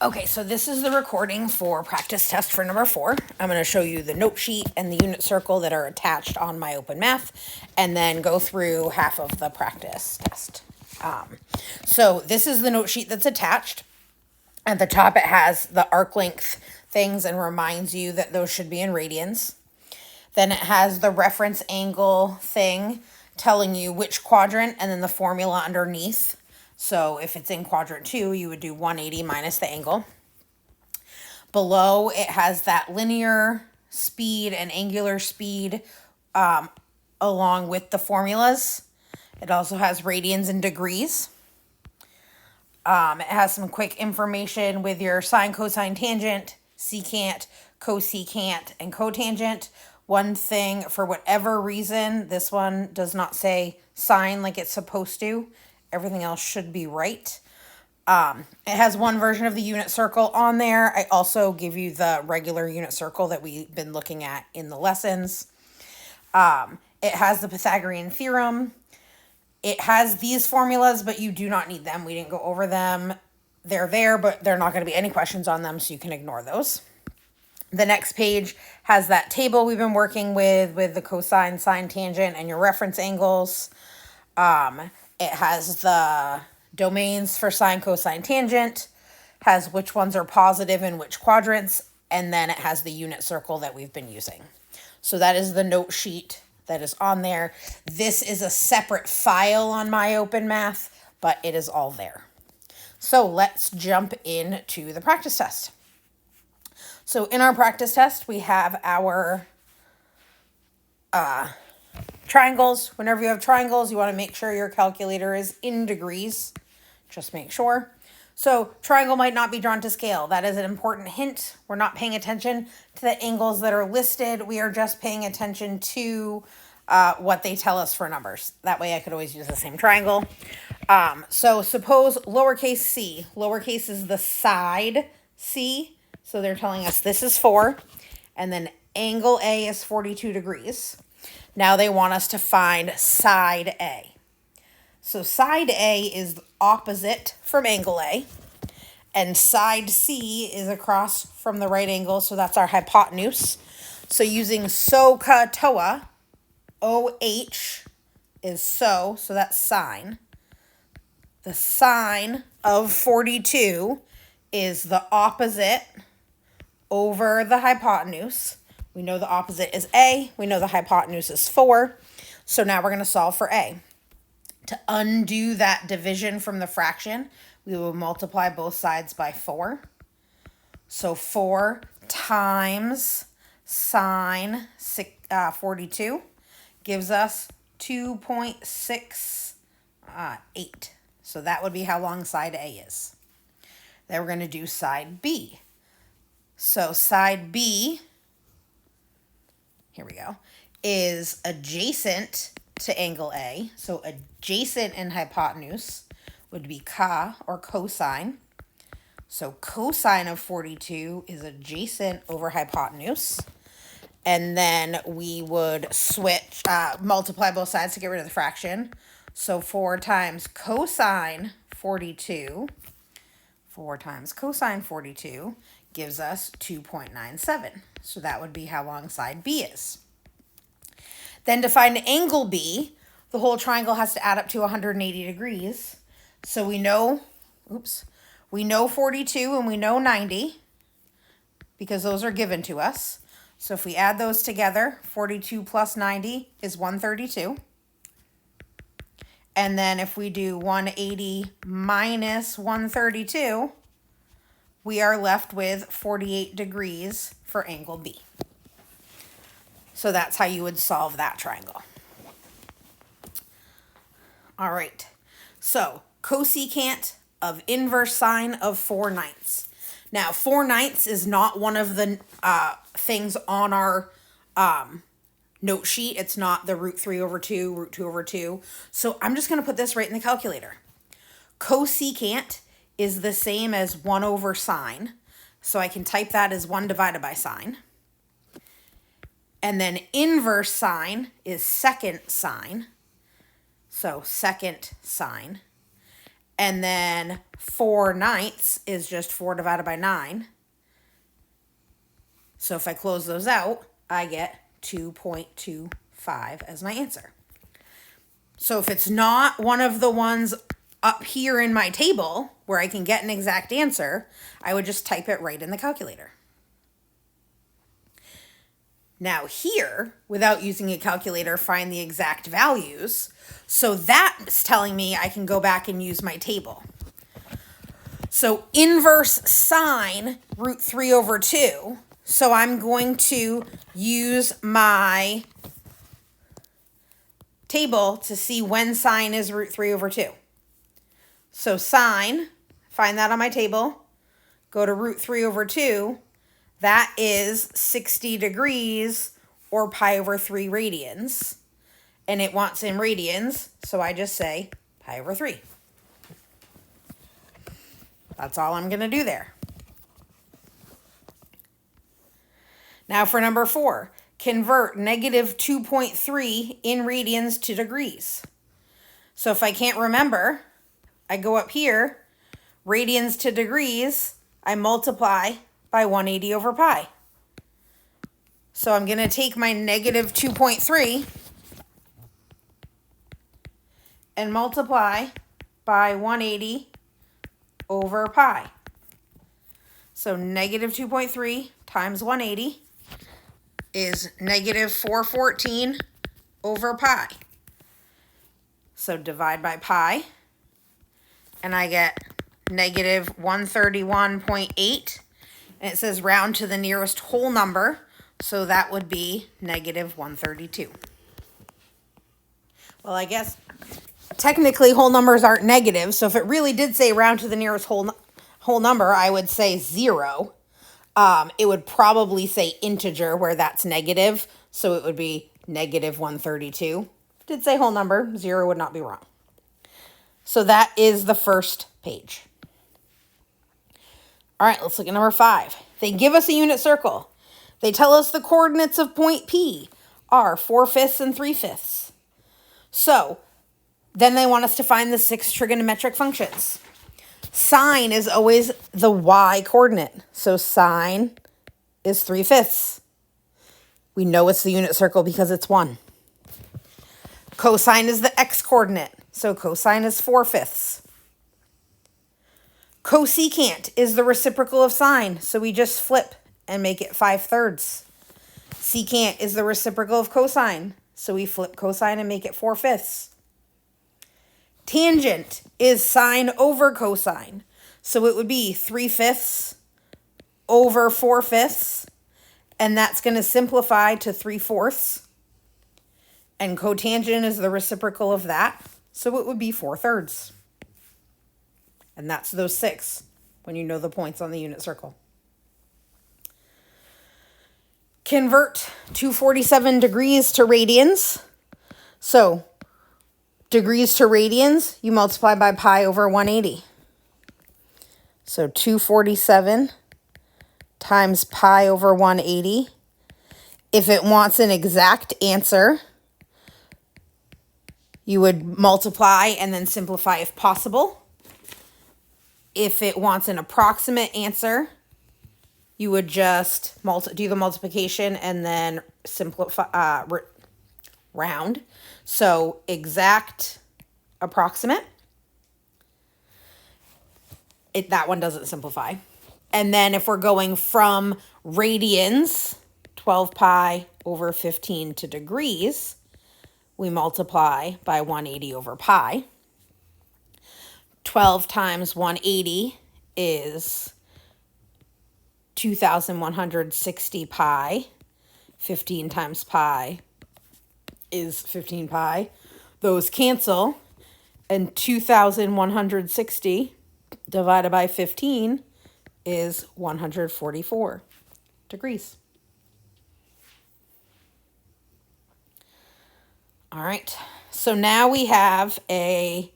Okay, so this is the recording for practice test for number 4. I'm going to show you the note sheet and the unit circle that are attached on My Open Math, and then go through half of the practice test. So this is the note sheet that's attached. At the top, it has the arc length things and reminds you that those should be in radians. Then it has the reference angle thing telling you which quadrant and then the formula underneath. So if it's in quadrant 2, you would do 180 minus the angle. Below, it has that linear speed and angular speed along with the formulas. It also has radians and degrees. It has some quick information with your sine, cosine, tangent, secant, cosecant, and cotangent. One thing, for whatever reason, this one does not say sine like it's supposed to. Everything else should be right. It has one version of the unit circle on there. I also give you the regular unit circle that we've been looking at in the lessons. It has the Pythagorean theorem. It has these formulas, but you do not need them. We didn't go over them. They're there, but there are not going to be any questions on them, so you can ignore those. The next page has that table we've been working with the cosine, sine, tangent, and your reference angles. It has the domains for sine, cosine, tangent, has which ones are positive in which quadrants, and then it has the unit circle that we've been using. So that is the note sheet that is on there. This is a separate file on My Open Math, but it is all there. So let's jump into the practice test. So in our practice test, we have our triangles. Whenever you have triangles, you want to make sure your calculator is in degrees. Just make sure. So triangle might not be drawn to scale. That is an important hint. We're not paying attention to the angles that are listed. We are just paying attention to what they tell us for numbers. That way I could always use the same triangle. So suppose lowercase c. Lowercase is the side c. So they're telling us this is 4. And then angle A is 42 degrees. Now they want us to find side A. So side A is opposite from angle A. And side C is across from the right angle, so that's our hypotenuse. So using SOHCAHTOA, OH is so that's sine. The sine of 42 is the opposite over the hypotenuse. We know the opposite is A. We know the hypotenuse is 4. So now we're going to solve for A. To undo that division from the fraction, we will multiply both sides by 4. So 4 times sine 42 gives us 2.68. So that would be how long side A is. Then we're going to do side B. So side B, here we go, is adjacent to angle A. So adjacent in hypotenuse would be ca or cosine. So cosine of 42 is adjacent over hypotenuse. And then we would switch, multiply both sides to get rid of the fraction. So 4 times cosine 42, 4 times cosine 42 gives us 2.97. So that would be how long side B is. Then to find angle B, the whole triangle has to add up to 180 degrees. So we know 42 and we know 90 because those are given to us. So if we add those together, 42 plus 90 is 132. And then if we do 180 minus 132, we are left with 48 degrees for angle B. So that's how you would solve that triangle. All right. So cosecant of inverse sine of 4/9. Now 4/9 is not one of the things on our note sheet. It's not the root 3 over 2, root 2 over 2. So I'm just going to put this right in the calculator. Cosecant is the same as 1 over sine. So I can type that as 1 divided by sine. And then inverse sine is second sine. So second sine. And then 4/9 is just 4 divided by 9. So if I close those out, I get 2.25 as my answer. So if it's not one of the ones up here in my table where I can get an exact answer, I would just type it right in the calculator. Now here, without using a calculator, find the exact values. So that's telling me I can go back and use my table. So inverse sine root 3 over 2. So I'm going to use my table to see when sine is root 3 over 2. So sine, find that on my table, go to root 3 over 2. That is 60 degrees or pi over 3 radians. And it wants in radians, so I just say pi over 3. That's all I'm going to do there. Now for number 4, convert negative 2.3 in radians to degrees. So if I can't remember, I go up here, radians to degrees, I multiply by 180 over pi. So I'm going to take my negative 2.3 and multiply by 180 over pi. So negative 2.3 times 180 is negative 414 over pi. So divide by pi, and I get negative 131.8. And it says round to the nearest whole number, so that would be negative 132. Well, I guess technically whole numbers aren't negative, so if it really did say round to the nearest whole number, I would say 0. It would probably say integer where that's negative, so it would be negative 132. If it did say whole number, 0 would not be wrong. So that is the first page. All right, let's look at number 5. They give us a unit circle. They tell us the coordinates of point P are 4/5 and 3/5. So then they want us to find the 6 trigonometric functions. Sine is always the y coordinate. So sine is 3/5. We know it's the unit circle because it's 1. Cosine is the x coordinate. So cosine is 4/5. Cosecant is the reciprocal of sine, so we just flip and make it 5/3. Secant is the reciprocal of cosine, so we flip cosine and make it 4/5. Tangent is sine over cosine, so it would be 3/5 over 4/5, and that's going to simplify to 3/4. And cotangent is the reciprocal of that, so it would be 4/3. And that's those 6 when you know the points on the unit circle. Convert 247 degrees to radians. So degrees to radians, you multiply by pi over 180. So 247 times pi over 180. If it wants an exact answer, you would multiply and then simplify if possible. If it wants an approximate answer, you would just do the multiplication and then simplify, round. So exact, approximate. That one doesn't simplify. And then if we're going from radians, 12 pi over 15 to degrees, we multiply by 180 over pi. 12 times 180 is 2,160 pi. 15 times pi is 15 pi. Those cancel, and 2,160 divided by 15 is 144 degrees. All right, so now we have a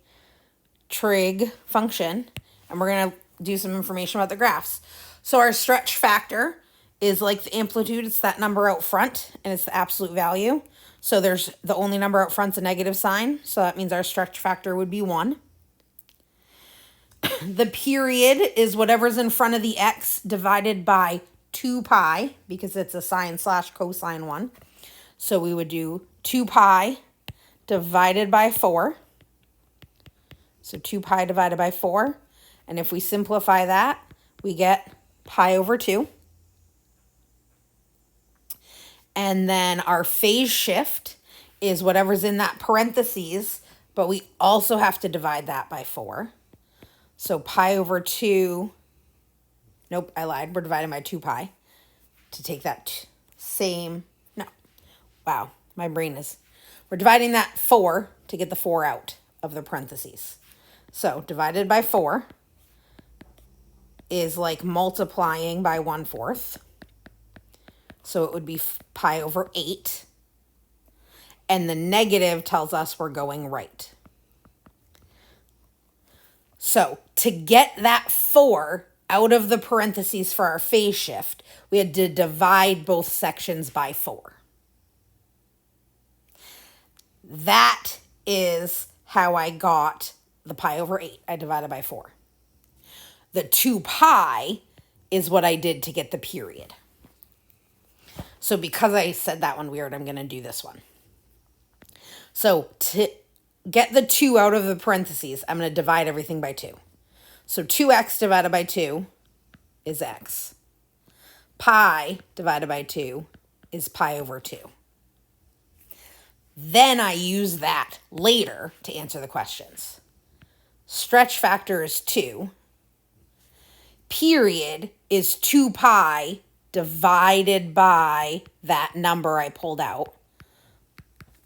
trig function, and we're going to do some information about the graphs. So our stretch factor is like the amplitude. It's that number out front, and it's the absolute value. So there's the only number out front's a negative sign, so that means our stretch factor would be 1. The period is whatever's in front of the x divided by 2 pi, because it's a sine slash cosine one. So we would do 2 pi divided by 4. So 2 pi divided by 4. And if we simplify that, we get pi over 2. And then our phase shift is whatever's in that parentheses, but we also have to divide that by 4. So pi over 2, nope, I lied. We're dividing by 2 pi to take that same, no, wow, my brain is, we're dividing that 4 to get the 4 out of the parentheses. So divided by 4 is like multiplying by 1/4. So it would be pi over 8. And the negative tells us we're going right. So to get that 4 out of the parentheses for our phase shift, we had to divide both sections by 4. That is how I got the pi over 8. I divided by 4. The 2 pi is what I did to get the period. So because I said that one weird, I'm going to do this one. So to get the 2 out of the parentheses, I'm going to divide everything by 2. So 2x divided by 2 is x. Pi divided by 2 is pi over 2. Then I use that later to answer the questions. Stretch factor is 2. Period is 2 pi divided by that number I pulled out.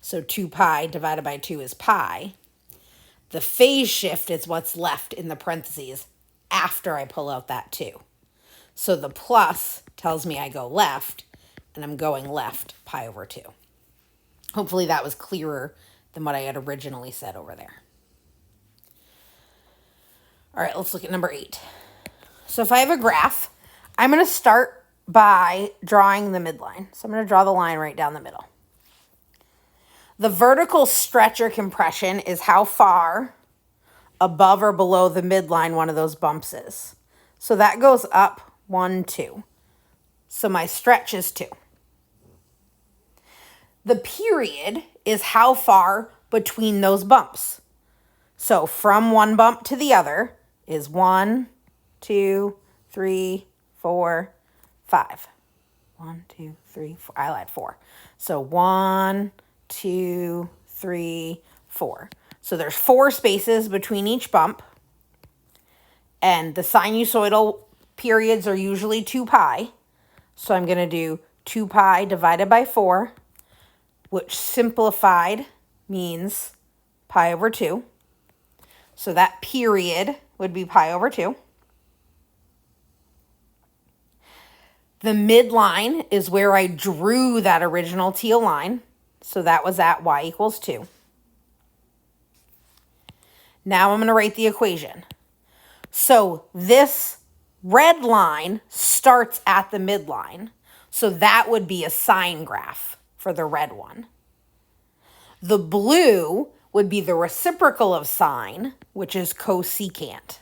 So 2 pi divided by 2 is pi. The phase shift is what's left in the parentheses after I pull out that 2. So the plus tells me I go left, and I'm going left pi over 2. Hopefully that was clearer than what I had originally said over there. All right, let's look at number 8. So if I have a graph, I'm going to start by drawing the midline. So I'm going to draw the line right down the middle. The vertical stretch or compression is how far above or below the midline one of those bumps is. So that goes up 1, 2. So my stretch is 2. The period is how far between those bumps. So from one bump to the other is 1, 2, 3, 4, 5. 1, 2, 3, 4. I lied, 4. So 1, 2, 3, 4. So there's 4 spaces between each bump. And the sinusoidal periods are usually 2 pi. So I'm going to do 2 pi divided by 4, which simplified means pi over 2. So that period would be pi over 2. The midline is where I drew that original teal line. So that was at y equals 2. Now I'm going to write the equation. So this red line starts at the midline. So that would be a sine graph for the red one. The blue would be the reciprocal of sine, which is cosecant.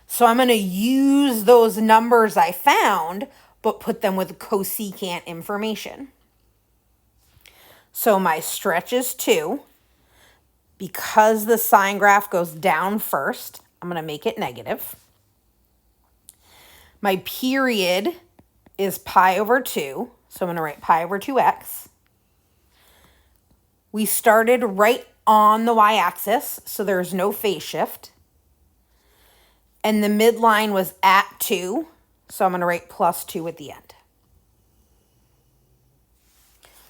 So I'm going to use those numbers I found, but put them with cosecant information. So my stretch is 2. Because the sine graph goes down first, I'm going to make it negative. My period is pi over 2. So I'm going to write pi over 2x. We started right on the y-axis, so there's no phase shift. And the midline was at 2, so I'm going to write plus 2 at the end.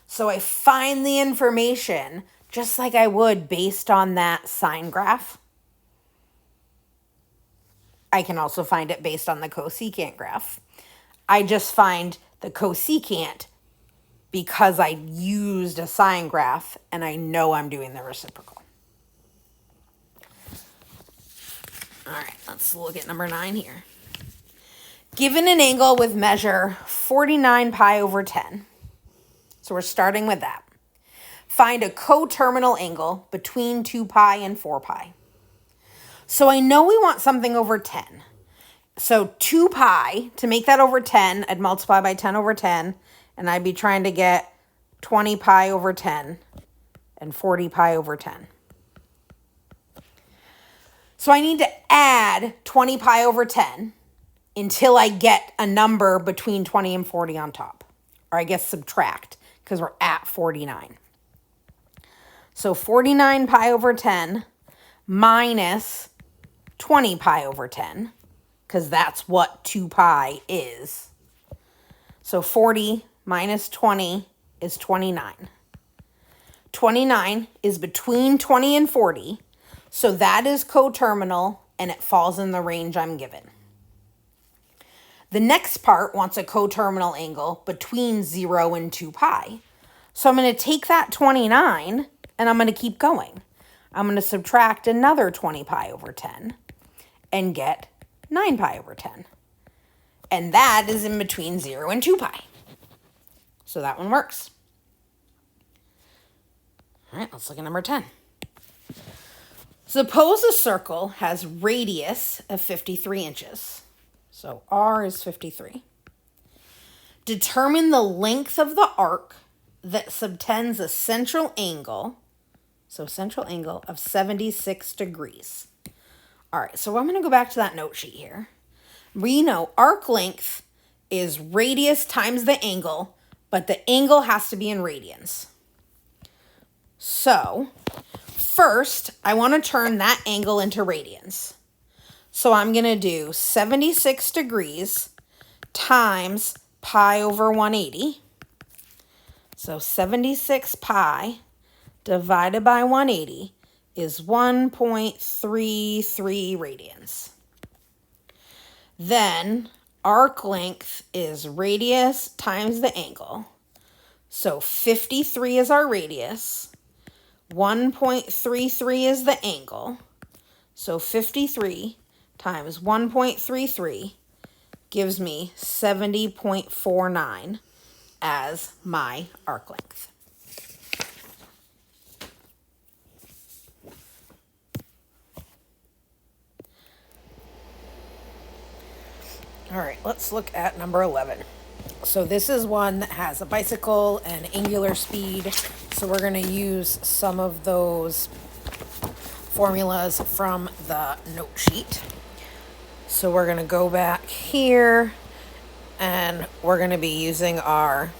So I find the information just like I would based on that sine graph. I can also find it based on the cosecant graph. I just find the cosecant because I used a sine graph and I know I'm doing the reciprocal. All right, let's look at number 9 here. Given an angle with measure 49 pi over 10. So we're starting with that. Find a coterminal angle between 2 pi and 4 pi. So I know we want something over 10. So 2 pi, to make that over 10, I'd multiply by 10 over 10, and I'd be trying to get 20 pi over 10 and 40 pi over 10. So I need to add 20 pi over 10 until I get a number between 20 and 40 on top. Or I guess subtract, because we're at 49. So 49 pi over 10 minus 20 pi over 10, because that's what 2 pi is. So 40 minus 20 is 29. 29 is between 20 and 40, so that is coterminal, and it falls in the range I'm given. The next part wants a coterminal angle between 0 and 2 pi. So I'm going to take that 29, and I'm going to keep going. I'm going to subtract another 20 pi over 10 and get 9 pi over 10. And that is in between 0 and 2 pi. So that one works. All right, let's look at number 10. Suppose a circle has radius of 53 inches. So R is 53. Determine the length of the arc that subtends a central angle, so central angle of 76 degrees. All right, so I'm going to go back to that note sheet here. We know arc length is radius times the angle, but the angle has to be in radians. So first, I want to turn that angle into radians. So I'm going to do 76 degrees times pi over 180. So 76 pi divided by 180 is 1.33 radians. Then arc length is radius times the angle. So 53 is our radius. 1.33 is the angle. So 53 times 1.33 gives me 70.49 as my arc length. All right, let's look at number 11. So this is one that has a bicycle and angular speed. So we're going to use some of those formulas from the note sheet. So we're going to go back here and we're going to be using our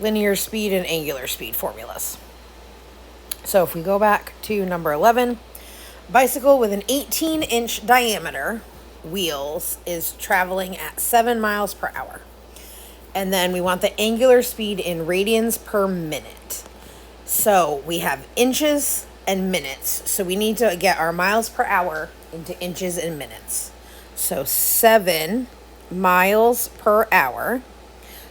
linear speed and angular speed formulas. So if we go back to number 11, bicycle with an 18-inch diameter wheels is traveling at 7 miles per hour. And then we want the angular speed in radians per minute. So we have inches and minutes. So we need to get our miles per hour into inches and minutes. So 7 miles per hour.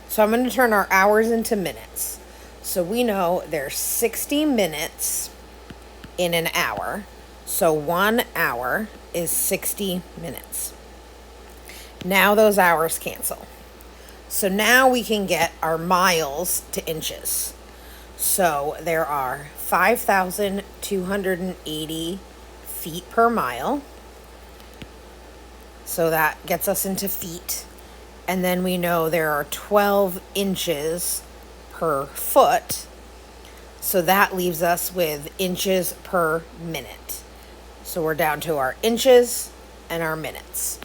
So I'm going to turn our hours into minutes. So we know there's 60 minutes in an hour. So 1 hour is 60 minutes. Now those hours cancel. So now we can get our miles to inches. So there are 5,280 feet per mile. So that gets us into feet. And then we know there are 12 inches per foot. So that leaves us with inches per minute. So we're down to our inches and our minutes.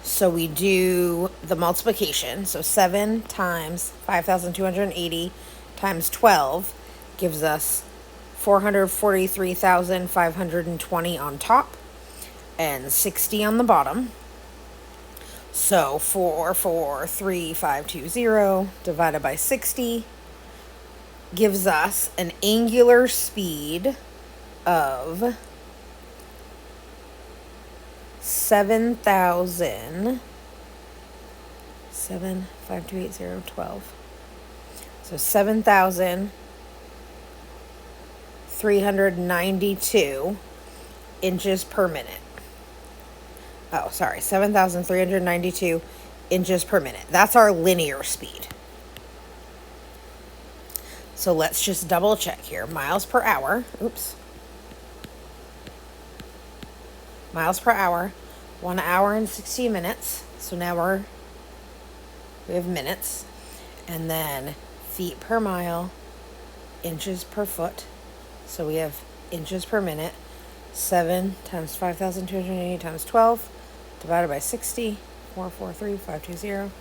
So we do the multiplication. So 7 times 5,280 times 12 gives us 443,520 on top and 60 on the bottom. So 443,520 divided by 60 gives us an angular speed of 7,000, 12. So 7,392 inches per minute. Oh, sorry, 7,392 inches per minute. That's our linear speed. So let's just double check here. Miles per hour. Oops. miles per hour, 1 hour and 60 minutes. So now we have minutes. And then feet per mile, inches per foot. So we have inches per minute. 7 times 5,280 times 12 divided by 60. 443,520.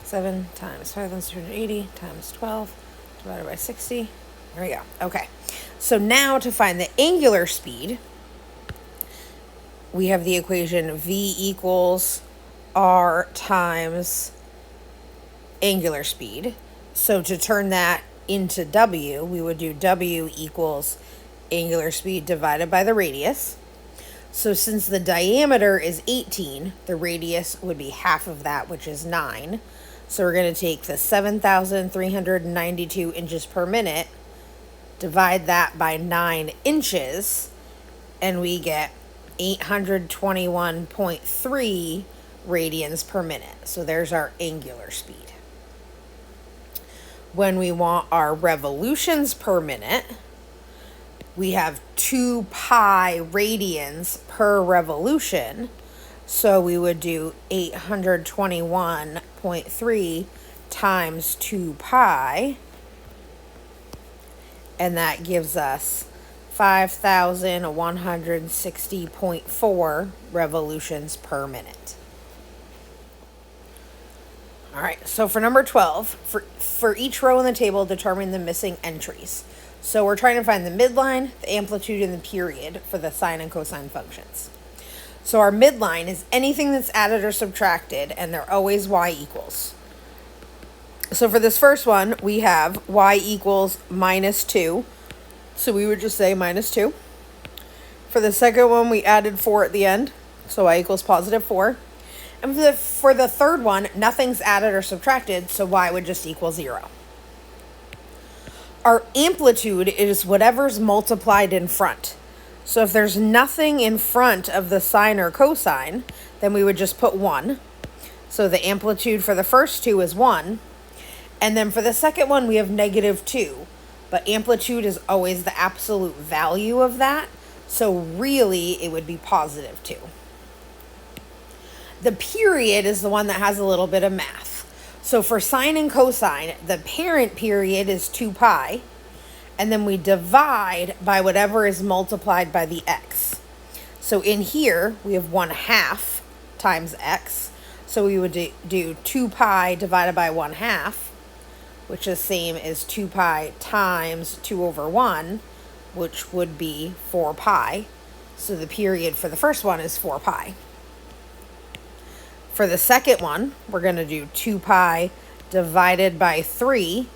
7 times 5,280 times 12 divided by 60. There we go. Okay. So now to find the angular speed, we have the equation V equals R times angular speed. So to turn that into W, we would do W equals angular speed divided by the radius. So since the diameter is 18, the radius would be half of that, which is 9. So we're going to take the 7,392 inches per minute, divide that by 9 inches, and we get 821.3 radians per minute. So there's our angular speed. When we want our revolutions per minute, we have 2 pi radians per revolution. So we would do 821.3 times 2 pi. And that gives us 5,160.4 revolutions per minute. All right, so for number 12, for each row in the table, determine the missing entries. So we're trying to find the midline, the amplitude, and the period for the sine and cosine functions. So our midline is anything that's added or subtracted, and they're always y equals. So for this first one, we have y equals minus 2. So we would just say minus 2. For the second one, we added 4 at the end. So y equals positive 4. And for the third one, nothing's added or subtracted, so y would just equal 0. Our amplitude is whatever's multiplied in front. So if there's nothing in front of the sine or cosine, then we would just put 1. So the amplitude for the first two is 1. And then for the second one, we have negative 2. But amplitude is always the absolute value of that. So really, it would be positive 2. The period is the one that has a little bit of math. So for sine and cosine, the parent period is 2 pi. And then we divide by whatever is multiplied by the x. So in here, we have 1/2 times x. So we would do 2 pi divided by 1/2, which is the same as 2 pi times 2 over 1, which would be 4 pi. So the period for the first one is 4 pi. For the second one, we're going to do 2 pi divided by 3,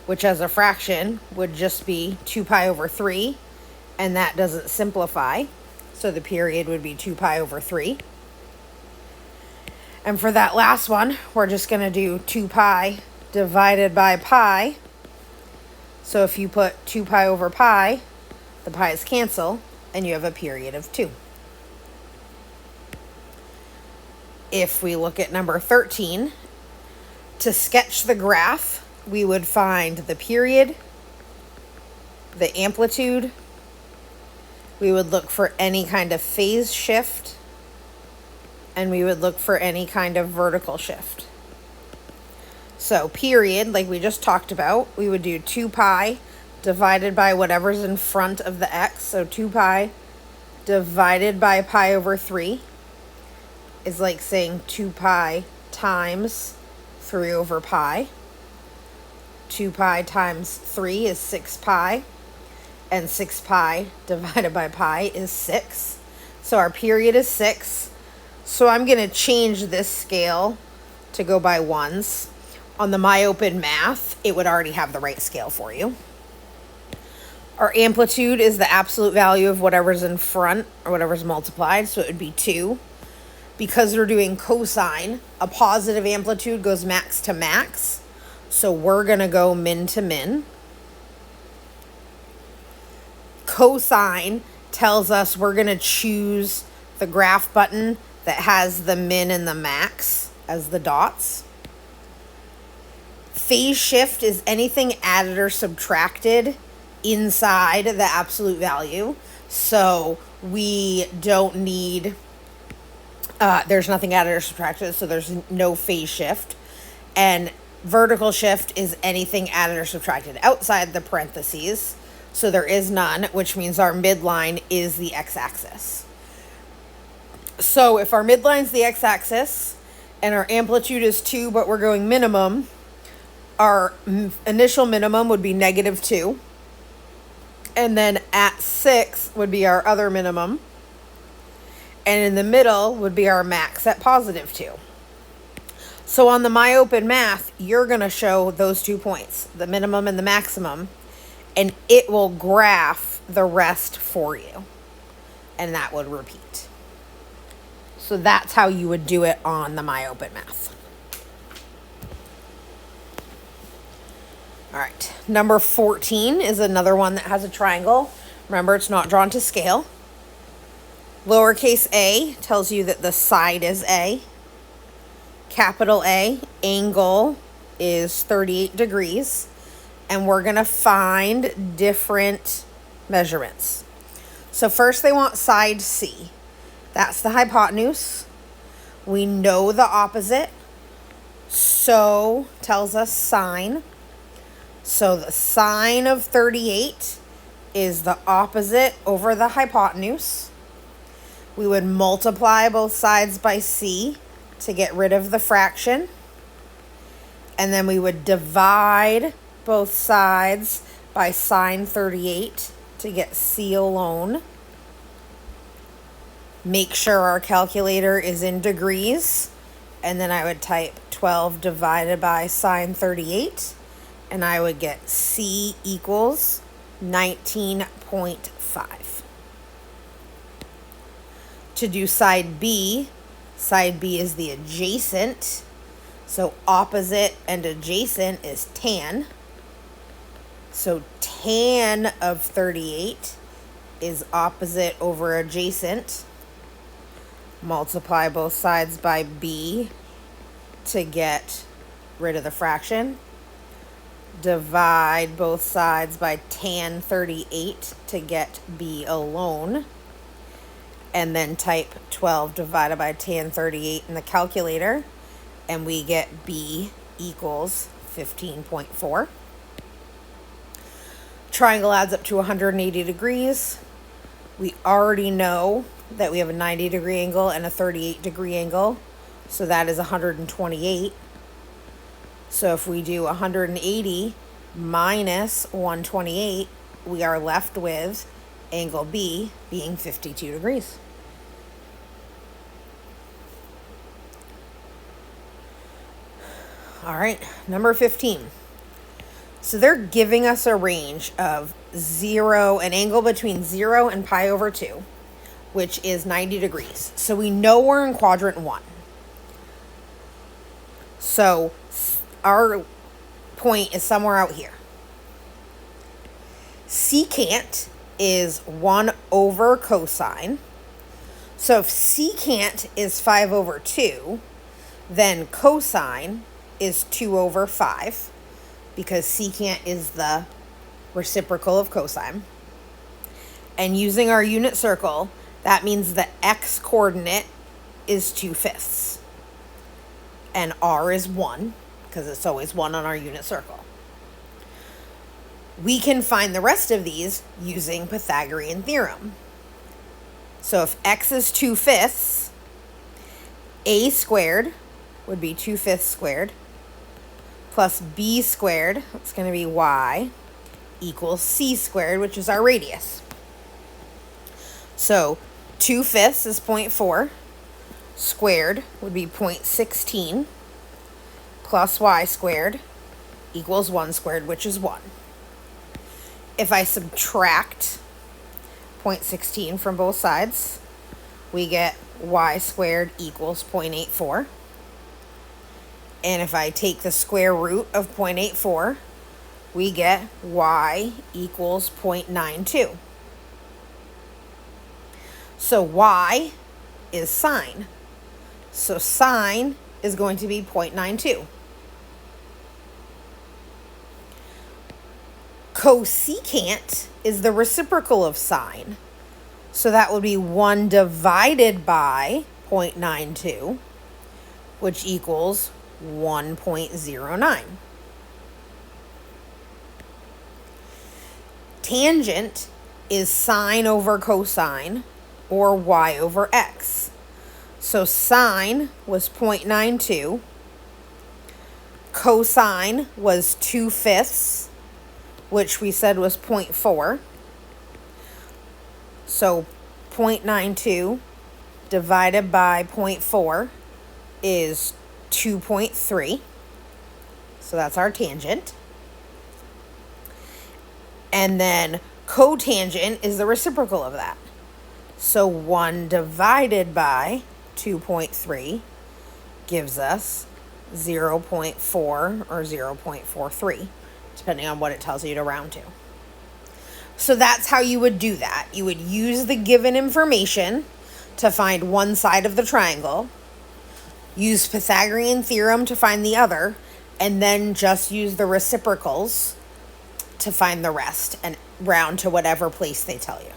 which as a fraction would just be 2 pi over 3, and that doesn't simplify. So the period would be 2 pi over 3. And for that last one, we're just going to do 2 pi divided by pi. So if you put 2 pi over pi, the pi's cancel, and you have a period of 2. If we look at number 13, to sketch the graph, we would find the period, the amplitude. We would look for any kind of phase shift, and we would look for any kind of vertical shift. So period, like we just talked about, we would do 2 pi divided by whatever's in front of the x. So 2 pi divided by pi over 3 is like saying 2 pi times 3 over pi. 2 pi times 3 is 6 pi. And 6 pi divided by pi is 6. So our period is 6. So I'm going to change this scale to go by ones. On the MyOpen Math, it would already have the right scale for you. Our amplitude is the absolute value of whatever's in front or whatever's multiplied. So it would be 2. Because we're doing cosine, a positive amplitude goes max to max. So we're going to go min to min. Cosine tells us we're going to choose the graph button that has the min and the max as the dots. Phase shift is anything added or subtracted inside the absolute value. So we don't need, there's nothing added or subtracted, so there's no phase shift. And vertical shift is anything added or subtracted outside the parentheses. So there is none, which means our midline is the x-axis. So if our midline is the x-axis and our amplitude is 2, but we're going minimum, our initial minimum would be -2. And then at 6 would be our other minimum. And in the middle would be our max at +2. So on the MyOpenMath, you're going to show those 2 points, the minimum and the maximum, and it will graph the rest for you. And that would repeat. So that's how you would do it on the MyOpenMath. All right, number 14 is another one that has a triangle. Remember, it's not drawn to scale. Lowercase a tells you that the side is A. Capital A, angle is 38 degrees. And we're going to find different measurements. So first they want side C. That's the hypotenuse. We know the opposite. So tells us sine. So the sine of 38 is the opposite over the hypotenuse. We would multiply both sides by C to get rid of the fraction. And then we would divide both sides by sine 38 to get C alone. Make sure our calculator is in degrees. And then I would type 12 divided by sine 38. And I would get C equals 19.5. To do side B is the adjacent. So opposite and adjacent is tan. So tan of 38 is opposite over adjacent. Multiply both sides by B to get rid of the fraction. Divide both sides by tan 38 to get B alone. And then type 12 divided by tan 38 in the calculator. And we get B equals 15.4. Triangle adds up to 180 degrees. We already know that we have a 90-degree angle and a 38-degree angle. So that is 128. So if we do 180 minus 128, we are left with angle B being 52 degrees. All right, number 15. So they're giving us a range of an angle between 0 and pi over 2, which is 90 degrees. So we know we're in quadrant 1. So our point is somewhere out here. Secant is 1 over cosine. So if secant is 5 over 2, then cosine is 2 over 5, because secant is the reciprocal of cosine. And using our unit circle, that means the x coordinate is 2/5. And r is 1, because it's always 1 on our unit circle. We can find the rest of these using Pythagorean theorem. So if x is 2/5, a squared would be 2/5 squared, plus b squared, that's going to be y, equals c squared, which is our radius. So 2/5 is 0.4, squared would be 0.16, plus y squared equals 1 squared, which is 1. If I subtract 0.16 from both sides, we get y squared equals 0.84. And if I take the square root of 0.84, we get y equals 0.92. So y is sine. So sine is going to be 0.92. Cosecant is the reciprocal of sine. So that would be 1 divided by 0.92, which equals 1.09. Tangent is sine over cosine, or y over x. So sine was 0.92, cosine was 2/5, which we said was 0.4. So 0.92 divided by 0.4 is 2.3. So that's our tangent. And then cotangent is the reciprocal of that. So 1 divided by 2.3 gives us 0.4 or 0.43, depending on what it tells you to round to. So that's how you would do that. You would use the given information to find one side of the triangle, use Pythagorean theorem to find the other, and then just use the reciprocals to find the rest and round to whatever place they tell you.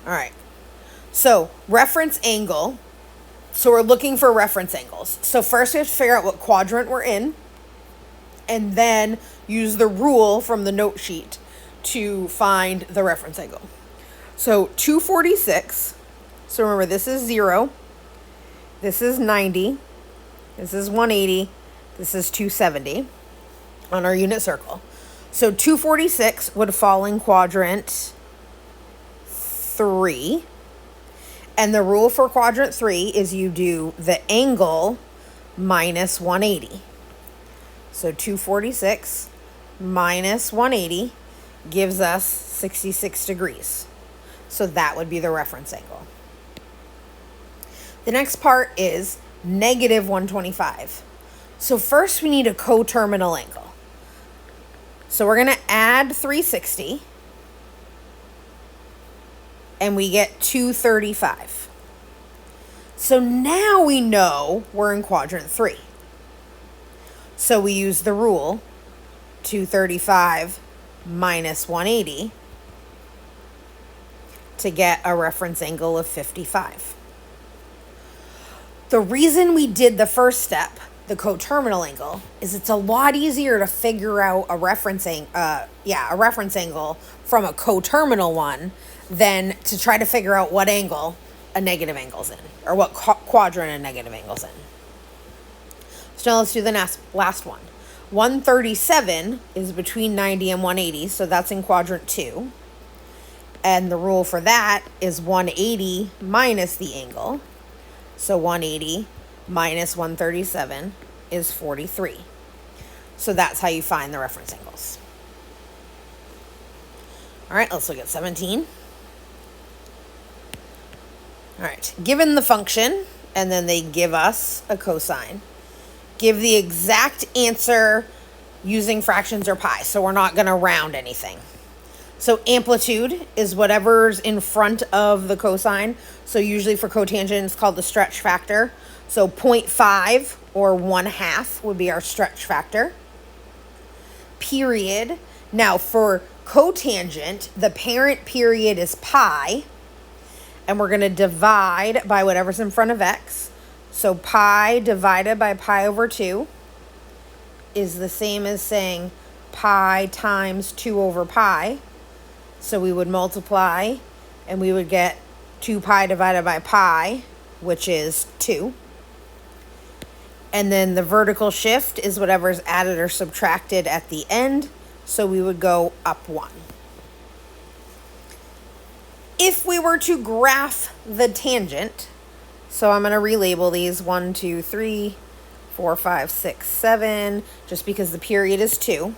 All right. So reference angle. So we're looking for reference angles. So first we have to figure out what quadrant we're in, and then use the rule from the note sheet to find the reference angle. So 246, so remember this is 0, this is 90, this is 180, this is 270 on our unit circle. So 246 would fall in quadrant 3. And the rule for quadrant 3 is you do the angle minus 180. So 246 minus 180 gives us 66 degrees. So that would be the reference angle. The next part is negative 125. So first we need a coterminal angle. So we're going to add 360. And we get 235. So now we know we're in quadrant 3. So we use the rule 235 minus 180 to get a reference angle of 55. The reason we did the first step, the coterminal angle, is it's a lot easier to figure out a reference angle from a coterminal one than to try to figure out what angle a negative angle's in, or what quadrant a negative angle's in. So now let's do the last one. 137 is between 90 and 180, so that's in quadrant 2. And the rule for that is 180 minus the angle. So 180 minus 137 is 43. So that's how you find the reference angles. All right, let's look at 17. All right, given the function, and then they give us a cosine. Give the exact answer using fractions or pi, so we're not going to round anything. So amplitude is whatever's in front of the cosine. So usually for cotangent, it's called the stretch factor. So 0.5 or 1/2 would be our stretch factor. Period. Now for cotangent, the parent period is pi. And we're going to divide by whatever's in front of x. So pi divided by pi over 2 is the same as saying pi times 2 over pi. So we would multiply, and we would get 2 pi divided by pi, which is 2. And then the vertical shift is whatever's added or subtracted at the end. So we would go up 1. If we were to graph the tangent, so I'm going to relabel these 1, 2, 3, 4, 5, 6, 7, just because the period is 2.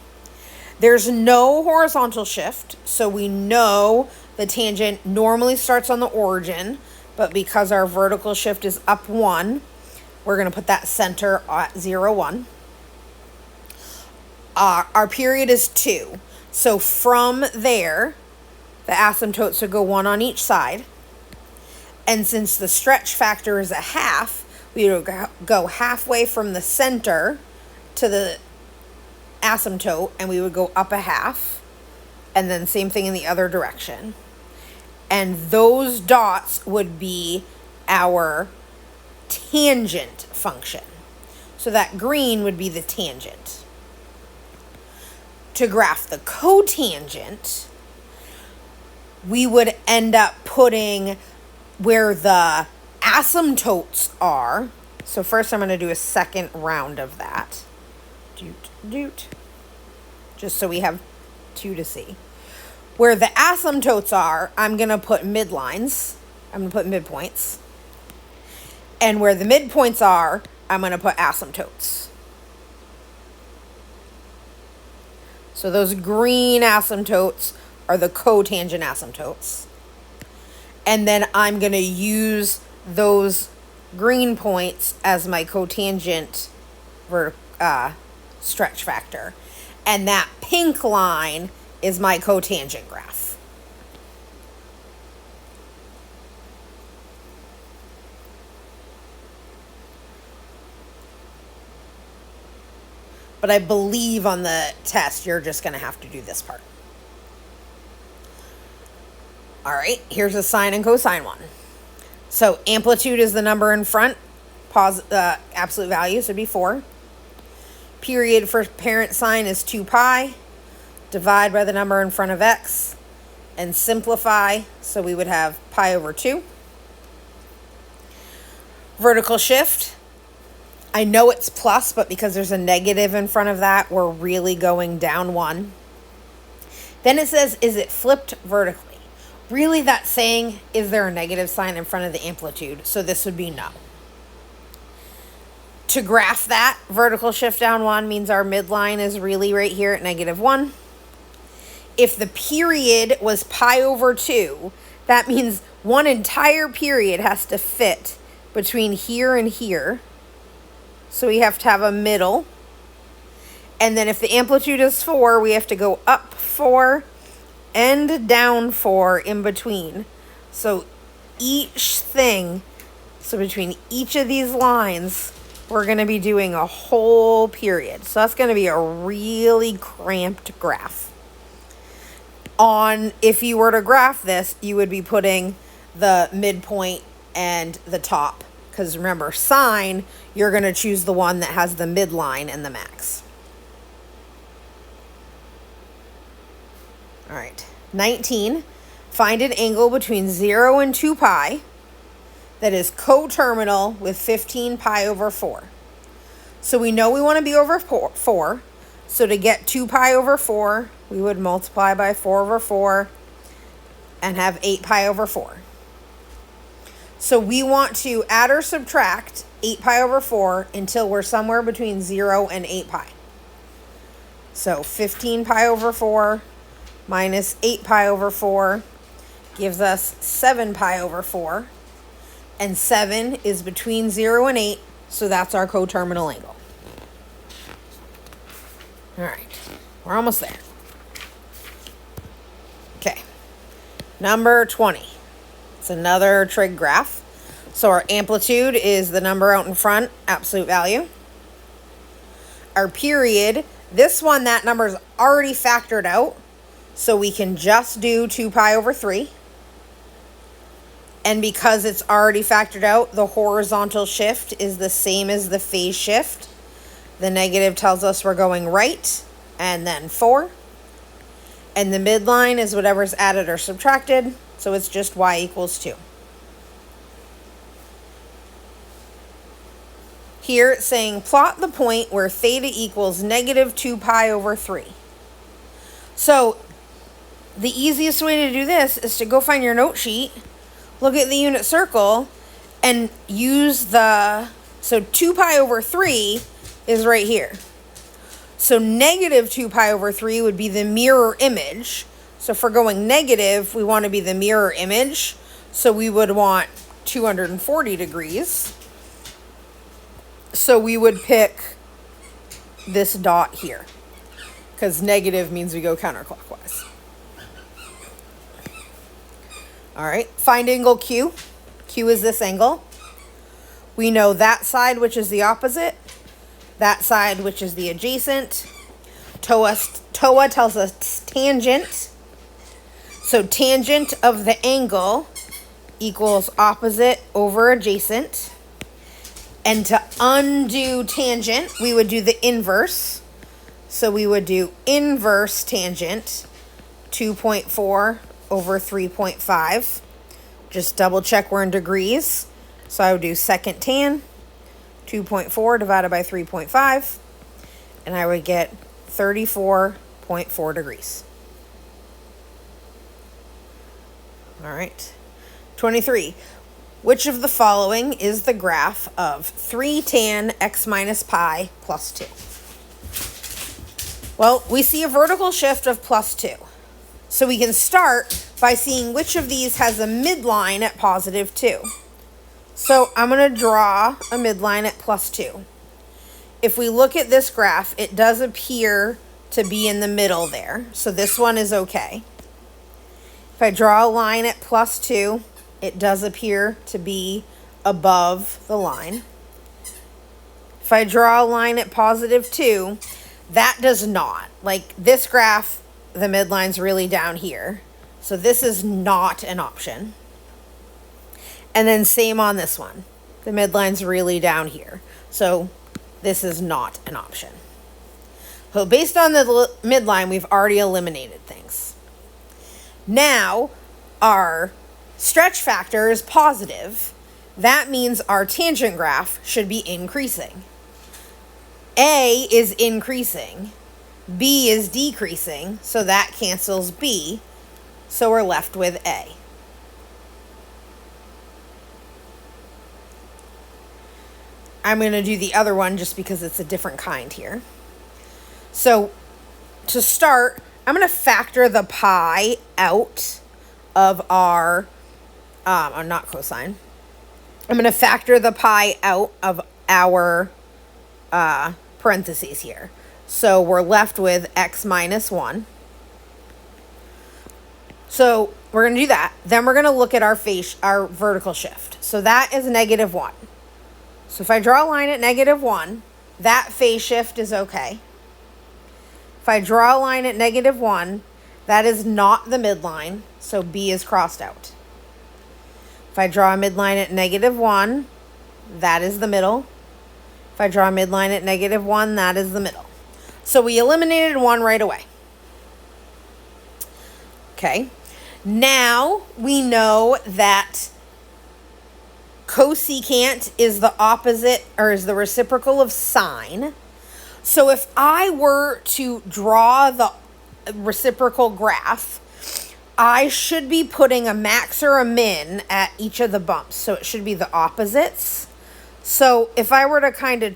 There's no horizontal shift, so we know the tangent normally starts on the origin, but because our vertical shift is up 1, we're going to put that center at 0, 1. Our period is 2, so from there, the asymptotes would go 1 on each side. And since the stretch factor is 1/2, we would go halfway from the center to the asymptote, and we would go up 1/2. And then same thing in the other direction. And those dots would be our tangent function. So that green would be the tangent. To graph the cotangent, we would end up putting where the asymptotes are. So first I'm going to do a second round of that. Just so we have two to see. Where the asymptotes are, I'm going to put midlines. I'm going to put midpoints. And where the midpoints are, I'm going to put asymptotes. So those green asymptotes are the cotangent asymptotes. And then I'm going to use those green points as my cotangent stretch factor. And that pink line is my cotangent graph. But I believe on the test, you're just going to have to do this part. All right, here's a sine and cosine one. So amplitude is the number in front. Absolute values would be 4. Period for parent sine is 2 pi. Divide by the number in front of x. And simplify, so we would have pi over 2. Vertical shift. I know it's plus, but because there's a negative in front of that, we're really going down 1. Then it says, is it flipped vertically? Really, that's saying, is there a negative sign in front of the amplitude? So this would be no. To graph that, vertical shift down 1 means our midline is really right here at -1. If the period was pi over 2, that means one entire period has to fit between here and here. So we have to have a middle. And then if the amplitude is 4, we have to go up 4 and down 4 in between. So between each of these lines, we're going to be doing a whole period. So that's going to be a really cramped graph. If you were to graph this, you would be putting the midpoint and the top. Because remember, sine, you're going to choose the one that has the midline and the max. All right. 19. Find an angle between 0 and 2 pi that is coterminal with 15 pi over 4. So we know we want to be over 4. So to get 2 pi over 4, we would multiply by 4 over 4 and have 8 pi over 4. So we want to add or subtract 8 pi over 4 until we're somewhere between 0 and 8 pi. So 15 pi over 4 minus 8 pi over 4 gives us 7 pi over 4. And 7 is between 0 and 8, so that's our coterminal angle. All right, we're almost there. Okay, number 20. It's another trig graph. So our amplitude is the number out in front, absolute value. Our period, this one, that number is already factored out. So we can just do 2 pi over 3. And because it's already factored out, the horizontal shift is the same as the phase shift. The negative tells us we're going right, and then 4. And the midline is whatever's added or subtracted. So it's just y equals 2. Here it's saying plot the point where theta equals -2 pi over 3. So the easiest way to do this is to go find your note sheet, look at the unit circle, and use so 2 pi over 3 is right here. So -2 pi over 3 would be the mirror image. So if we're going negative, we want to be the mirror image. So we would want 240 degrees. So we would pick this dot here, because negative means we go counterclockwise. All right, find angle Q. Q is this angle. We know that side, which is the opposite, that side, which is the adjacent. TOA tells us tangent. So tangent of the angle equals opposite over adjacent. And to undo tangent, we would do the inverse. So we would do inverse tangent, 2.4 over 3.5. Just double check we're in degrees. So I would do second tan, 2.4 divided by 3.5. And I would get 34.4 degrees. All right. 23. Which of the following is the graph of 3 tan x minus pi plus 2? Well, we see a vertical shift of plus 2. So we can start by seeing which of these has a midline at positive 2. So I'm going to draw a midline at plus 2. If we look at this graph, it does appear to be in the middle there. So this one is okay. If I draw a line at plus 2, it does appear to be above the line. If I draw a line at positive 2, that does not. Like this graph, the midline's really down here. So this is not an option. And then same on this one. The midline's really down here. So this is not an option. So based on the midline, we've already eliminated things. Now, our stretch factor is positive. That means our tangent graph should be increasing. A is increasing. B is decreasing. So that cancels B. So we're left with A. I'm going to do the other one just because it's a different kind here. So to start, I'm going to factor the pi out of our, not cosine. I'm going to factor the pi out of our parentheses here. So we're left with x minus 1. So we're going to do that. Then we're going to look at our vertical shift. So that is negative 1. So if I draw a line at negative 1, that phase shift is okay. If I draw a line at negative 1, that is not the midline, so B is crossed out. If I draw a midline at negative 1, that is the middle. If I draw a midline at negative 1, that is the middle. So we eliminated 1 right away. Okay. Now we know that cosecant is the opposite, or is the reciprocal of sine. So if I were to draw the reciprocal graph, I should be putting a max or a min at each of the bumps. So it should be the opposites. So if I were to kind of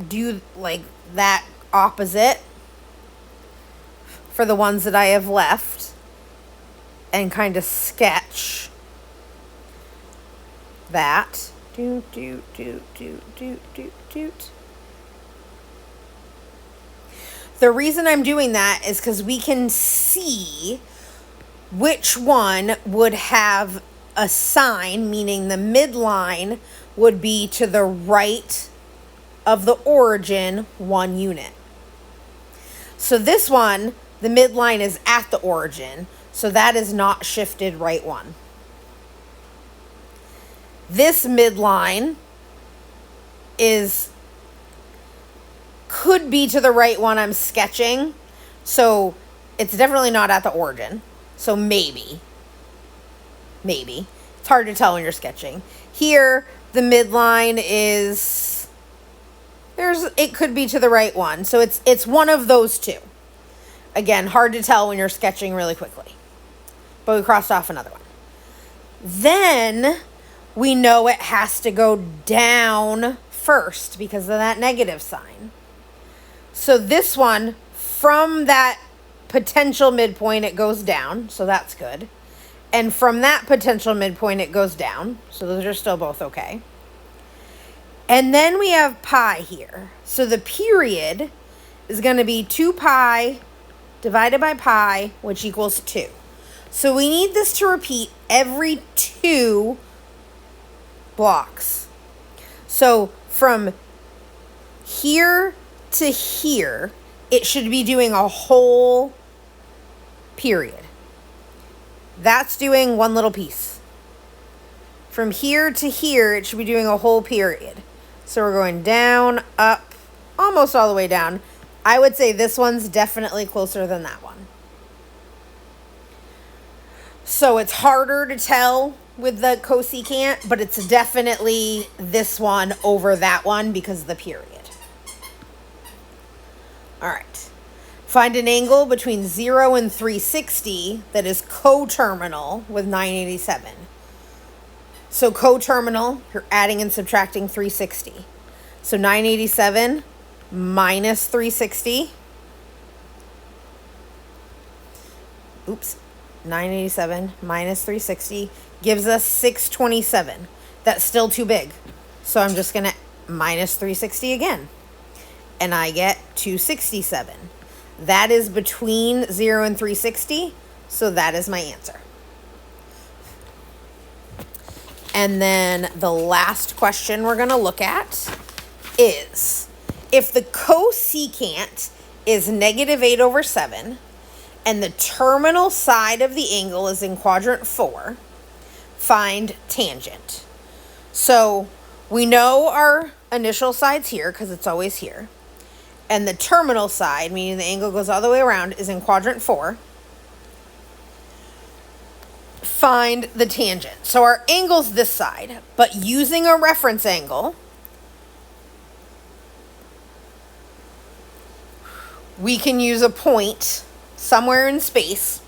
do like that opposite for the ones that I have left and kind of sketch that. The reason I'm doing that is because we can see which one would have a sign, meaning the midline would be to the right of the origin 1 unit. So this one, the midline is at the origin, so that is not shifted right 1. This midline could be to the right one I'm sketching, so it's definitely not at the origin. So maybe. It's hard to tell when you're sketching. Here, the midline is, it could be to the right one. So it's one of those two. Again, hard to tell when you're sketching really quickly. But we crossed off another one. Then we know it has to go down first because of that negative sign. So this one, from that potential midpoint, it goes down. So that's good. And from that potential midpoint, it goes down. So those are still both okay. And then we have pi here. So the period is going to be 2 pi divided by pi, which equals 2. So we need this to repeat every 2 blocks. So from here to here, it should be doing a whole period. That's doing one little piece. From here to here, it should be doing a whole period. So we're going down, up, almost all the way down. I would say this one's definitely closer than that one. So it's harder to tell with the cosecant, but it's definitely this one over that one because of the period. All right. Find an angle between 0 and 360 that is coterminal with 987. So coterminal, you're adding and subtracting 360. So 987 minus 360. Oops. 987 minus 360 gives us 627. That's still too big. So I'm just going to minus 360 again. And I get 267. That is between 0 and 360. So that is my answer. And then the last question we're going to look at is, if the cosecant is negative 8 over 7, and the terminal side of the angle is in quadrant 4, find tangent. So we know our initial side's here because it's always here. And the terminal side, meaning the angle goes all the way around, is in quadrant 4. Find the tangent. So our angle's this side, but using a reference angle, we can use a point somewhere in space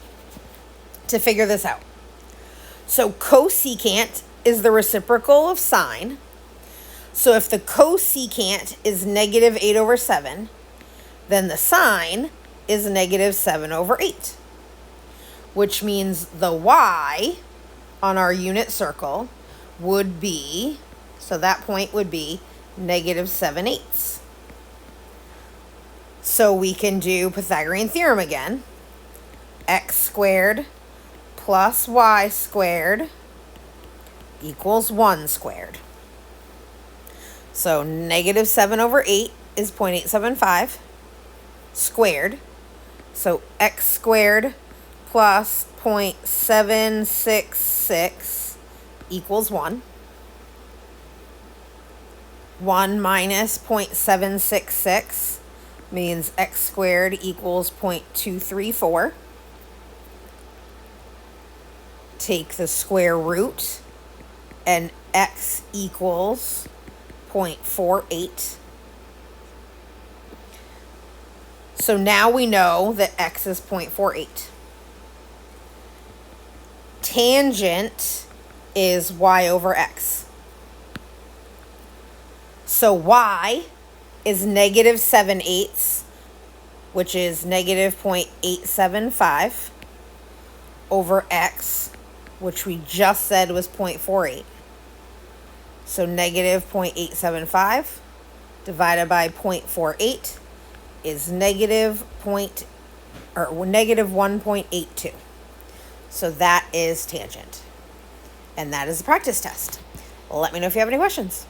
to figure this out. So cosecant is the reciprocal of sine. So if the cosecant is negative 8 over 7, then the sine is negative 7 over 8. Which means the y on our unit circle would be, so that point would be negative 7/8. So we can do Pythagorean theorem again. X squared plus y squared equals 1 squared. So negative 7 over 8 is 0.875 squared. So x squared plus 0.766 equals 1. 1 minus 0.766 means x squared equals 0.234. Take the square root, and x equals 0.48. So now we know that x is 0.48. Tangent is y over x. So y is negative 7/8, which is negative 0.875 over x, which we just said was 0.48. So negative 0.875 divided by 0.48 is negative 1.82. So that is tangent. And that is a practice test. Let me know if you have any questions.